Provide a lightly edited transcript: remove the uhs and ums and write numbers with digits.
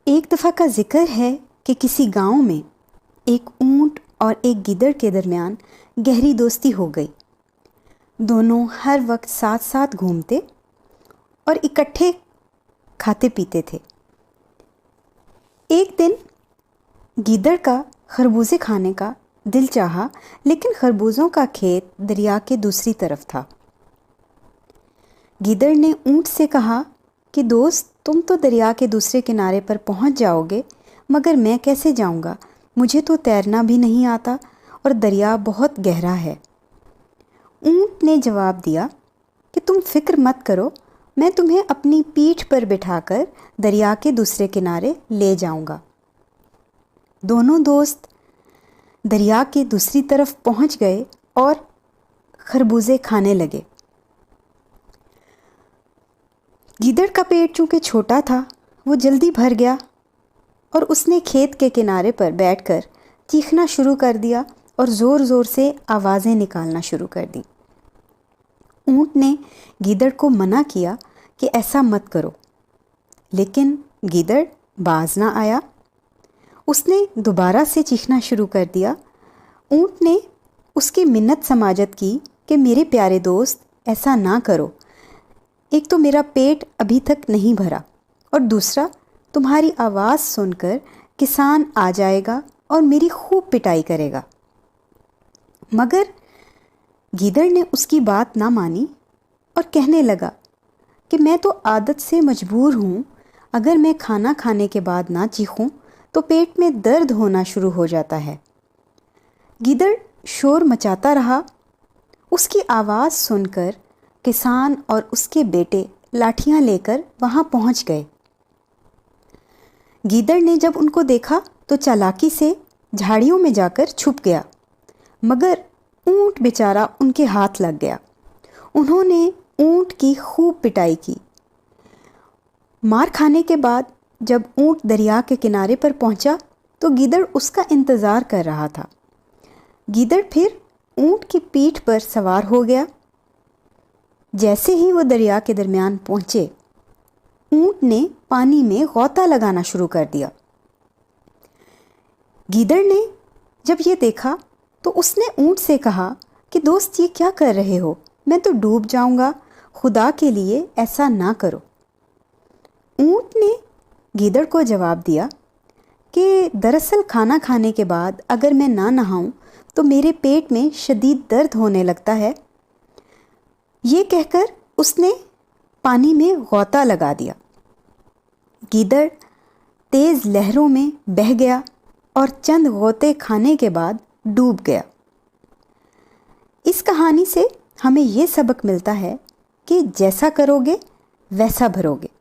ایک دفعہ کا ذکر ہے کہ کسی گاؤں میں ایک اونٹ اور ایک گیدڑ کے درمیان گہری دوستی ہو گئی۔ دونوں ہر وقت ساتھ ساتھ گھومتے اور اکٹھے کھاتے پیتے تھے۔ ایک دن گیدڑ کا خربوزے کھانے کا دل چاہا، لیکن خربوزوں کا کھیت دریا کے دوسری طرف تھا۔ گیدڑ نے اونٹ سے کہا کہ دوست، تم تو دریا کے دوسرے کنارے پر پہنچ جاؤ گے، مگر میں کیسے جاؤں گا؟ مجھے تو تیرنا بھی نہیں آتا اور دریا بہت گہرا ہے۔ اونٹ نے جواب دیا کہ تم فکر مت کرو، میں تمہیں اپنی پیٹھ پر بٹھا کر دریا کے دوسرے کنارے لے جاؤں گا۔ دونوں دوست دریا کے دوسری طرف پہنچ گئے اور خربوزے کھانے لگے۔ گیدڑ کا پیٹ چونکہ چھوٹا تھا، وہ جلدی بھر گیا اور اس نے کھیت کے کنارے پر بیٹھ کر چیخنا شروع کر دیا اور زور زور سے آوازیں نکالنا شروع کر دی۔ اونٹ نے گیدڑ کو منع کیا کہ ایسا مت کرو، لیکن گیدڑ باز نہ آیا۔ اس نے دوبارہ سے چیخنا شروع کر دیا۔ اونٹ نے اس کی منت سماجت کی کہ میرے پیارے دوست، ایسا نہ کرو، ایک تو میرا پیٹ ابھی تک نہیں بھرا، اور دوسرا تمہاری آواز سن کر کسان آ جائے گا اور میری خوب پٹائی کرے گا۔ مگر گیدڑ نے اس کی بات نہ مانی اور کہنے لگا کہ میں تو عادت سے مجبور ہوں، اگر میں کھانا کھانے کے بعد نہ چیخوں تو پیٹ میں درد ہونا شروع ہو جاتا ہے۔ گیدڑ شور مچاتا رہا۔ اس کی آواز سن کر کسان اور اس کے بیٹے لاٹھیاں لے کر وہاں پہنچ گئے۔ گیدڑ نے جب ان کو دیکھا تو چالاکی سے جھاڑیوں میں جا کر چھپ گیا، مگر اونٹ بیچارہ ان کے ہاتھ لگ گیا۔ انہوں نے اونٹ کی خوب پٹائی کی۔ مار کھانے کے بعد جب اونٹ دریا کے کنارے پر پہنچا تو گیدڑ اس کا انتظار کر رہا تھا۔ گیدڑ پھر اونٹ کی پیٹھ پر سوار ہو گیا۔ جیسے ہی وہ دریا کے درمیان پہنچے، اونٹ نے پانی میں غوطہ لگانا شروع کر دیا۔ گیدڑ نے جب یہ دیکھا تو اس نے اونٹ سے کہا کہ دوست، یہ کیا کر رہے ہو؟ میں تو ڈوب جاؤں گا، خدا کے لیے ایسا نہ کرو۔ اونٹ نے گیدڑ کو جواب دیا کہ دراصل کھانا کھانے کے بعد اگر میں نہ نہاؤں تو میرے پیٹ میں شدید درد ہونے لگتا ہے۔ یہ کہہ کر اس نے پانی میں غوطہ لگا دیا۔ گیدڑ تیز لہروں میں بہہ گیا اور چند غوطے کھانے کے بعد ڈوب گیا۔ اس کہانی سے ہمیں یہ سبق ملتا ہے کہ جیسا کرو گے ویسا بھرو گے۔